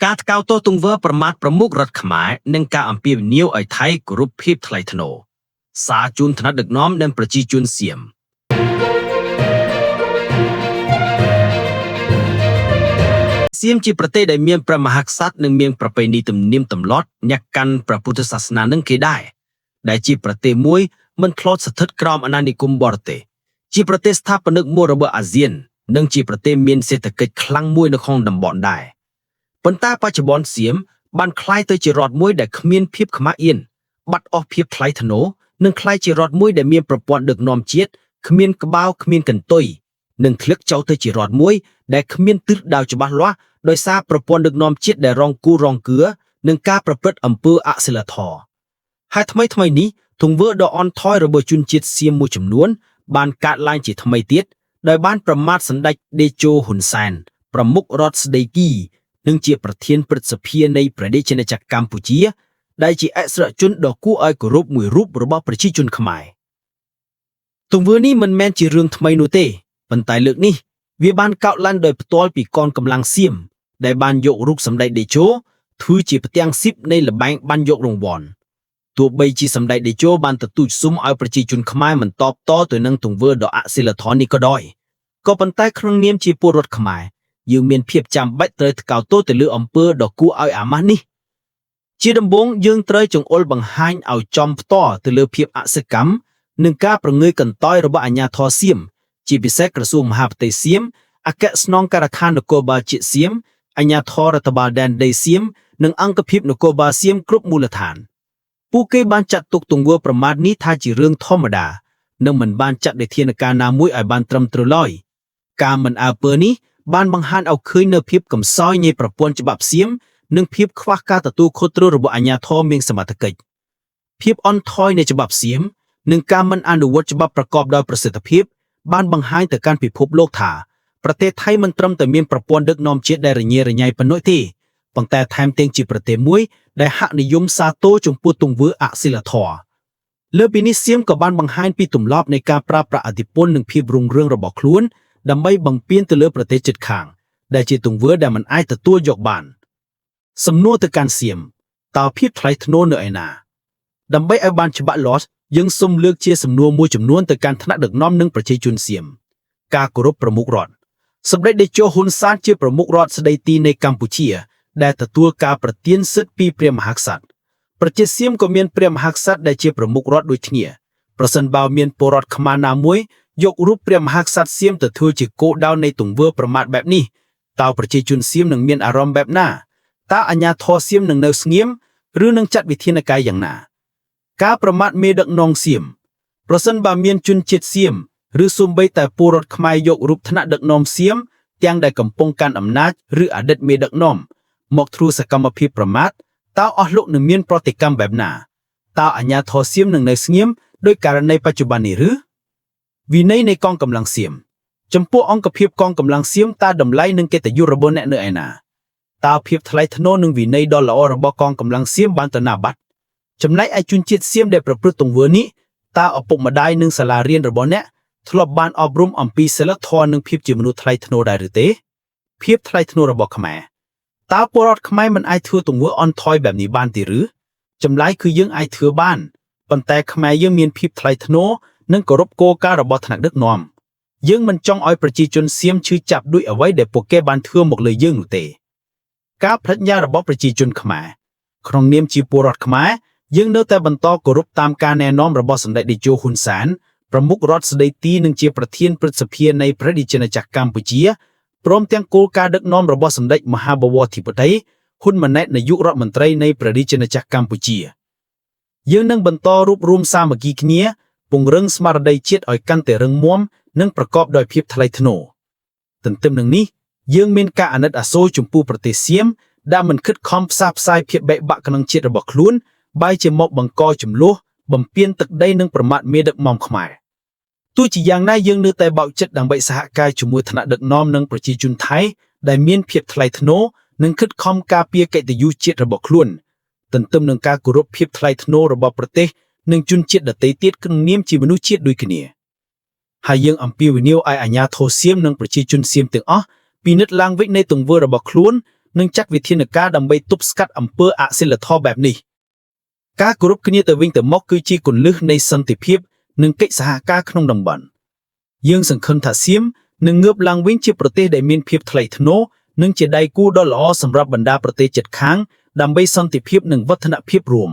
ការថ្កោលទោសទង្វើប្រមាថប្រមុខរដ្ឋខ្មែរនិងការអំពាវនាវឲ្យថៃគោរពភាពថ្លៃថ្នូរសារជូនថ្នាក់ដឹកនាំនិងប្រជាជនសៀមសៀមជាប្រទេសដែលមានព្រះមហាក្សត្រនិងមានប្រពៃណីទំនៀមទម្លាប់ញាក់កាន់ព្រះពុទ្ធសាសនានឹងគេដែរដែលជាប្រទេសមួយមិនធ្លាប់ស្ថិតក្រោមអាណានិគមបរទេសជាប្រទេសស្ថាបនិកមួយរបស់អាស៊ាននិងជាប្រទេសមានសេដ្ឋកិច្ចខ្លាំងមួយនៅក្នុងតំបន់ដែរប៉ុន្តែបច្ចុប្បន្នសៀមបានក្លាយទៅជារដ្ឋមួយដែលគ្មានភាពខ្មាស់អៀនបាត់អស់ភាពថ្លៃថ្នូរនិងក្លាយជារដ្ឋមួយដែលមានប្រព័ន្ធដឹកនាំជាតិគ្មានក្បាលគ្មានកន្ទុយនិងធ្លាក់ចុះទៅជារដ្ឋមួយដែលគ្មានទិសដៅច្បាស់លាស់ដោយសារប្រព័ន្ធដឹកនាំជាតិដែលរងគូរងគឿនិងការប្រព្រឹត្តអំពើអសិលធម៌ហើយថ្មីនេះទង្វើដ៏អន់ថយរបស់ជនជាតិសៀមមួយចំនួនបានកើតឡើងជាថ្មីទៀតដោយបានប្រមាថសម្ដេចតេជោហ៊ុនសែនប្រមុខរដ្ឋស្ដីគីនិងជាប្រធានព្រឹទ្ធសភានៃប្រជាជាតិកម្ពុជាដែលជាអក្សរជនដ៏គួរឲ្យគោរពមួយរូបរបស់ប្រជាជនខ្មែរទង្វើនេះមិនមែនជារឿងថ្មីនោះទេប៉ុន្តែលើកនេះវាបានកើតឡើងដោយផ្ទាល់ពីកងកម្លាំងសៀមដែលបានយករូបសម្ដេចតេជោធ្វើជាផ្ទាំងស៊ីបនៃល្បែងបានយករង្វាន់ទោះបីជាសម្ដេចតេជោបានទទូចសុំឲ្យប្រជាជនខ្មែរមិនតបតទៅនឹងទង្វើដ៏អសិលធម៌នេះក៏ដោយក៏ប៉ុន្តែក្នុងនាមជាពលរដ្ឋខ្មែរយើងមានភាពចាំបាច់ត្រូវថ្កោលទោសទៅលើអំពើដ៏គួរឲ្យអាម៉ាស់នេះជាដំបូងយើងត្រូវចង្អុលបង្ហាញឲ្យចំផ្ទាល់ទៅលើភាពអសកម្មនិងការប្រងើយកន្តើយរបស់អាជ្ញាធរសៀមជាពិសេសក្រសួងមហាផ្ទៃសៀមអគ្គស្នងការដ្ឋាននគរបាលជាតិសៀមអាជ្ញាធររដ្ឋបាលដែនដីសៀមនិងអង្គភាពនគរបាលសៀមគ្រប់មូលដ្ឋានពួកគេបានចាត់ទុកទង្វើប្រមាថនេះថាជារឿងធម្មតានិងមិនបានចាត់វិធានការណាមួយឲ្យបានត្រឹមត្រូវឡើយការមិនអើពើនេះបានបង្ហាញឲ្យឃើញនូវភាពកំសោយនៃប្រព័ន្ធច្បាប់សៀមនិងភាពខ្វះការទទួលខុសត្រូវរបស់អាជ្ញាធរមានសមត្ថកិច្ចភាពអន់ថយនៃច្បាប់សៀមនិងការមិនអនុវត្តច្បាប់ប្រកបដោយប្រសិទ្ធភាពបានបង្ហាញទៅកាន់ពិភពលោកថាប្រទេសថៃមិនត្រឹមតែមានប្រព័ន្ធដឹកនាំជាតិដែលរញ៉េរញ៉ៃប៉ុណ្ណោះទេប៉ុន្តែថែមទាំងជាប្រទេសមួយដែលហាក់និយមសាទរចំពោះទង្វើអសិលធម៌លើពីនេះសៀមក៏បានបង្ហាញពីទម្លាប់នៃការប្រើប្រាស់ឥទ្ធិពលនិងភាពរុងរឿងរបស់ខ្លួនដើម្បីបង្ពានទៅលើប្រទេសជិតខាងដែលជាទង្វើដែលមិនអាចទទួលយកបានសំណួរទៅកាន់សៀមតើភាពថ្លៃថ្នូរនៅឯណាដើម្បីឲ្យបានច្បាស់លាស់យើងសូមលើកជាសំណួរមួយចំនួនទៅកាន់ថ្នាក់ដឹកនាំនិងប្រជាជនសៀមការគោរពប្រមុខរដ្ឋសម្ដេចតេជោហ៊ុនសែនជាប្រមុខរដ្ឋស្ដីទីនៃកម្ពុជាដែលទទួលការប្រទានសិទ្ធិពីព្រះមហាក្សត្រប្រជាសៀមក៏មានព្រះមហាក្សត្រដែលជាប្រមុខរដ្ឋដូចគ្នាប្រសិនបើមានពលរដ្ឋខ្មែរណាមួយយករូបព្រះមហាក្សត្រសៀមទៅធ្វើជាគោលដៅនៃទង្វើប្រមាថបែបនេះតើប្រជាជនសៀមនឹងមានអារម្មណ៍បែបណាតើអាជ្ញាធរសៀមនឹងនៅស្ងៀមឬនឹងចាត់វិធានការយ៉ាងណាការប្រមាថមេដឹកនាំសៀមប្រសិនបើមានជនជាតិសៀមឬសូម្បីតែពលរដ្ឋខ្មែរយករូបថ្នាក់ដឹកនាំសៀមទាំងដែលកំពុងកាន់អំណាចឬអតីតមេដឹកនាំមកធ្វើសកម្មភាពប្រមាថតើអស់លោកនឹងមានប្រតិកម្មបែបណាតើអាជ្ញាធរសៀមនឹងនៅស្ងៀមដោយករណីបច្ចុប្បន្ននេះឬវិន័យនៃកងកម្លាំងសៀមចំពោះអង្គភាពកងកម្លាំងសៀមតើតម្លៃនិងកិត្តិយសរបស់អ្នកនៅឯណាតើភាពថ្លៃថ្នូរនិងវិន័យដ៏ល្អរបស់កងកម្លាំងសៀមបានទៅណាបាត់ចំណែកឯជនជាតិសៀមដែលប្រព្រឹត្តទង្វើនេះតើឪពុកម្ដាយនិងសាលារៀនរបស់អ្នកធ្លាប់បានអប់រំអំពីសីលធម៌និងភាពជាមនុស្សថ្លៃថ្នូរដែរឬទេភាពថ្លៃថ្នូររបស់ខ្មែរតើពលរដ្ឋខ្មែរមិនអាចធ្វើទង្វើអន់ថយបែបនេះបានទេឬចម្លើយគឺយើងអាចធ្វើបានប៉ុន្តែខ្មែរយើងមានភាពថ្លៃថ្នូរនិងគោរពគោលការណ៍របស់ថ្នាក់ដឹកនាំយើងមិនចង់ឲ្យប្រជាជនសៀមឈឺចាប់ដោយអ្វីដែលពួកគេបានធ្វើមកលើយើងនោះទេការប្រាជ្ញារបស់ប្រជាជនខ្មែរក្នុងនាមជាពលរដ្ឋខ្មែរយើងនៅតែបន្តគោរពតាមការណែនាំរបស់សម្ដេចតេជោហ៊ុនសែនប្រមុខរដ្ឋស្ដីទីនិងជាប្រធានព្រឹទ្ធសភានៃប្រជាជាតិកម្ពុជាព្រមទាំងគោលការណ៍ដឹកនាំរបស់សម្ដេចមហាបវរធិបតីហ៊ុនម៉ាណែតនាយករដ្ឋមន្ត្រីនៃប្រជាជាតិកម្ពុជាយើងនឹងបន្តរួបរวมសាមគ្គីគ្នាពង្រឹងស្មារតីជាតិឲ្យកាន់តែរឹងមាំនិងប្រកបដោយភាពថ្លៃថ្នូរទន្ទឹមនឹងនេះយើងមានការអាណិតអាសូរចំពោះប្រទេសសៀមដែលមិនខិតខំផ្សះផ្សាយភាពបែកបាក់ក្នុងជាតិរបស់ខ្លួនបែរជាមកបង្កចំនួនបំពានទឹកដីនិងប្រមាថមេដឹកនាំខ្មែរទោះជាយ៉ាងណាយើងនៅតែបោកចិត្តដើម្បីសហការជាមួយថ្នាក់ដឹកនាំនិងប្រជាជនថៃដែលមានភាពថ្លៃថ្នូរនិងខិតខំការពារកិត្តិយសជាតិរបស់ខ្លួនទន្ទឹមនឹងការគោរពភាពថ្លៃថ្នូររបស់ប្រទេសនិងជនជាតិដទៃទៀតក្នុងនាមជាមនុស្សជាតិដូចគ្នាហើយយើងអំពាវនាវឲ្យអាជ្ញាធរសៀមនិងប្រជាជនសៀមទាំងអស់ពិនិត្យឡើងវិញនៃទង្វើរបស់ខ្លួន និងចាត់វិធានការដើម្បីទប់ស្កាត់អំពើអសិលធម៌បែបនេះការគោរពគ្នាទៅវិញទៅមកគឺជាគន្លឹះនៃសន្តិភាពនិងកិច្ចសហការក្នុងតំបន់យើងសង្ឃឹមថាសៀមនឹងងើបឡើងវិញជាប្រទេសដែលមានភាពថ្លៃថ្នូរនិងជាដៃគូដ៏ល្អសម្រាប់បណ្ដាប្រទេសជិតខាងដើម្បីសន្តិភាពនិងវឌ្ឍនភាពរួម